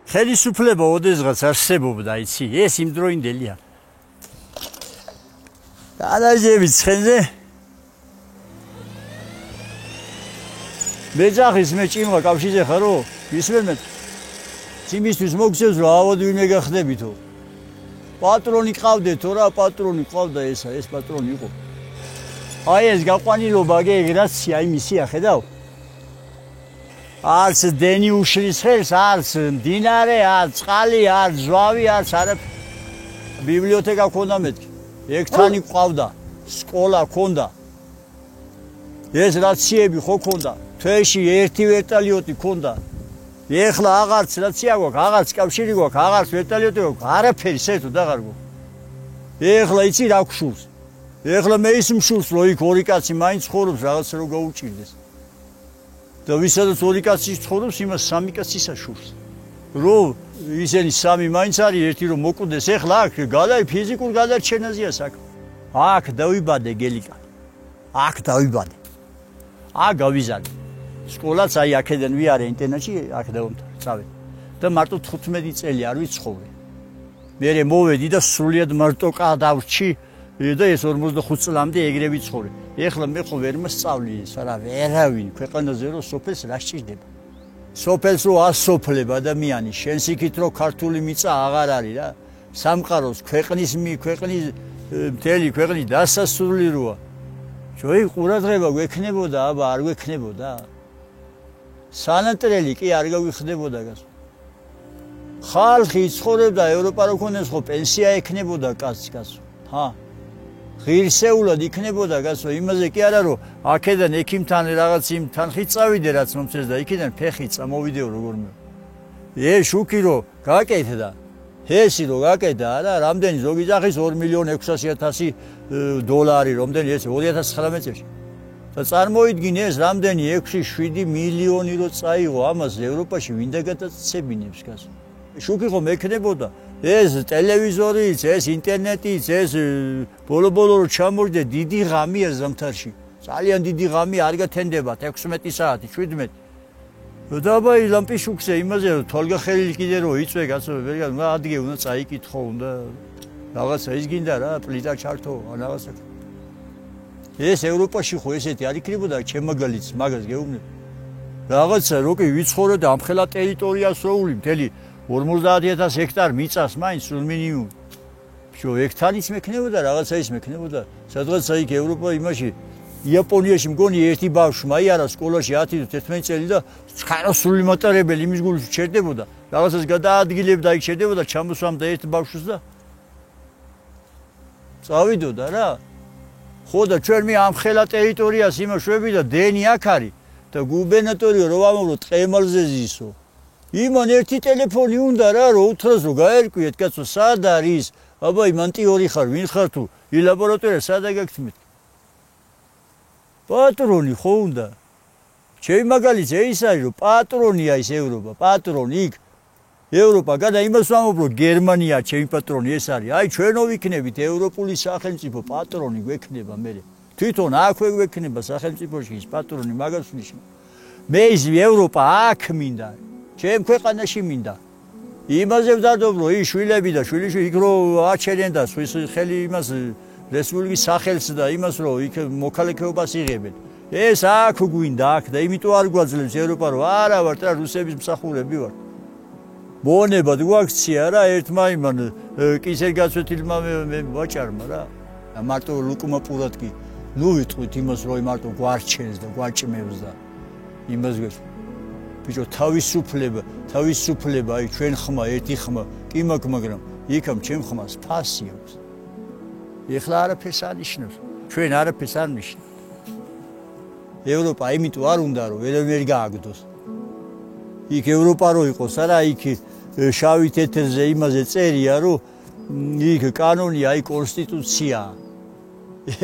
ხელისუფლება ოდესღაც არსებობდა, იცი, ეს იმდროინდელია. გადაჟები ცხენზე. მეძახის მე ჭიმღა კავშირზე ხარო? ისმენთ. იმისთვის მოგცევს რომ ავად ვინმე გახდებითო. პატრონი ყავდეთო რა, პატრონი ყავდა ესა, ეს პატრონი იყო. აი ეს გაყვანილობა გეგრაცია იმისია, ხედავ? არც დენი უშლის ხელს, არც მდინარე, არც წყალი, არც ზვავი, არც არაფერი. ბიბლიოთეკა ქონდა მეთქი. ექთანი ყავდა, სკოლა ქონდა. ეს რაციები ხო ქონდა. თვეში ერთი ვერტალიოტი ქონდა. ეხლა აღარც რაცია გვაქვს, აღარც კავშირი გვაქვს, აღარც ვერტალიოტი გვაქვს, არაფერი საერთოდ აღარ გვაქვს. ეხლა იცი რა გშურს? ეხლა მე ის მშურს, რომ იქ ორი კაცი მაინც ცხოვრობს, რაღაცა რო გაუჭირდეს. და ვისაც ორი კაცი ცხოვრობს, იმას სამი კაცი საშურს. რომ ისინი სამი მაინც არის, ერთი რომ მოკვდეს, ეხლა აქ ფიზიკურ გადარჩენაზეა საქმე. აქ დავიბადე გელიკა. აქ დავიბადე. აქ გავიზარდე. სკოლაც აი აქედან ვიარე ინტერნეტში, აქ დავამთავრე. და მარტო 15 წელი არ ვიცხოვრე. მე მოვედი და სრულიად მარტო ყადავრჩი და ეს 45 წლამდე ეგრე ვიცხოვრე. ეხლა მე ხო ვერ მოსწავლი ეს არა ვერავინ ქვეყანაზე რომ სოფელს რა სჭირდება. სოფელს რო ასოფლებ ადამიანი, შენს იქით რო ქართული მიწა აღარ არის რა. სამყაროს ქვეყნის მთელი ქვეყნის დასასრული როა. ჯოი ყურადღება გვექნებოდა, აბა არ გვექნებოდა. სანატრელი კი არ გავიხდებოდა გას. ხალხი იცხოვრებდა ევროპა რო ქონდეს ხო პენსია ექნებოდა კაცს. ჰა. ღირსეულად იქნებოდა გასო იმაზე კი არა რომ აქედან ექიმთან რაღაც იმ თანხით წავიდე რაც მომწეს და იქიდან ფეხით წამოვიდეო როგორმე. შუქი რო გაკეთდა. ჰესი რო გაკეთდა რა, რამდენი ზოგი ძახის 2.600.000 დოლარი, რამდენი ეს 2019 წელს. და წარმოიდგინე ეს რამდენი 6-7 მილიონი რო წაიღო ამას ევროპაში ვინდა გადაწებინებს გასო. შუქი ხო მექნებოდა ეს ტელევიზორიც, ეს ინტერნეტიც, ეს ბოლო-ბოლო რო ჩამოვიდე დიდი ღამეა ზამთარში. ძალიან დიდი ღამე არ გათენდება 16 საათი, 17. და აბა ლამპის შუქზე იმაზე რომ თვალგახელი კიდე რო იწვე გასო, ადგე უნდა წაიკითხო, უნდა რაღაცა ის გინდა რა, პლიტა ჩართო, რაღაცა. ეს ევროპაში ხო ესეთი არ იქნებოდა ჩემაგალიც მაგას გეუბნები. რაღაცა როკი ვიცხოვრე და ამხელა ტერიტორიას როული მთელი 50,000 ჰექტარ მიწას მაინც სულ მინიმუმ. შო ჰექტარიც მექნებოდა, რაღაცა ის მექნებოდა. სადღაცა იქ ევროპა იმაში იაპონიაში მგონი ერთი ბავშვი მაიარა სკოლაში 10-11 წელი და სკაროსული მატარებელი იმის გულში ჩერდებოდა. რაღაცას გადაადგილებდა იქ ჩერდებოდა, ჩამოსვამდა ერთ ბავშვს და წავიდოდა რა. ხო და ჩვენ მე ამხელა ტერიტორიას იმაშვები და დენი აქ არის და გუბერნატორი რო ვამბობ ტყემალზე ზისო. იმან ერთი ტელეფონი უნდა რა, რომ უთხრას რომ გაერკვიეთ კაცო, სად არის? აბა იმანტიორი ხარ, ვინ ხარ თუ? ლაბორატორია სადა გაგთმეთ? პატრონი ხო უნდა. ჩემი მაგალითი ის არის რომ პატრონია ის ევროპა, პატრონი იქ. ევროპა გადა იმას ვამბობ რომ გერმანია ჩემი პატრონი ეს არის. აი ჩვენო ვიქნებით ევროპული სახელმწიფო პატრონი გვექნება მე. თვითონ აქვე გვექნება სახელმწიფოში ის პატრონი მაგას ვნიშნავ. მე ის ევროპა აქ მინდა. ჩემ ქვეყანაში მინდა. იმაზე ვდადობ რომ ის შვილები და შვილიშვილი იქ რო აჩერენ და ხელი იმას რესპუბლიკის სახელს და იმას რომ იქ მოქალაქეობას იღებენ. ეს აქ გვინდა აქ და იმიტომ არ გვაძლევს ევროპა რომ არა ვარ და რუსების მსახურები ვარ. მოონებად გვაქცია რა ერთმა იმან კისერგაცვეთილმა ვაჭარმა რა. მარტო ლუკმა პურად კი ნუ ვიტყვით იმას რომ მარტო გვარჩენს და გვაჭმევს და იმას გვეს ბიჭო თავისუფლება აი ჩვენ ხმა ერთი ხმა კი მაქვს მაგრამ იქამ ჩემ ხმას ფასი აქვს. ეხლა არაფერს არ ნიშნავს. ჩვენ არაფერს არ ნიშნავს. ევროპა იმიტომ არ უნდა რომ ვერ გააგდოს. იქ ევროპა რო იყოს არა იქ შავი თეთრზე იმაზე წერია რომ იქ კანონია აი კონსტიტუცია.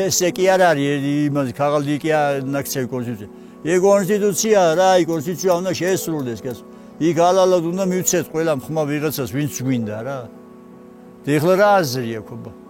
ესე კი არ არის იმაზე ქაღალდი კი ნაკცევი კონსტიტუცია. ეგ კონსტიტუცია რა აი კონსტიტუცია უნდა შეესრულდეს გას. იქ ალალად უნდა მივცეთ ყველა ხმა ვიღაცას ვინც გვინდა რა. ეხლა რა აზრი აქვს?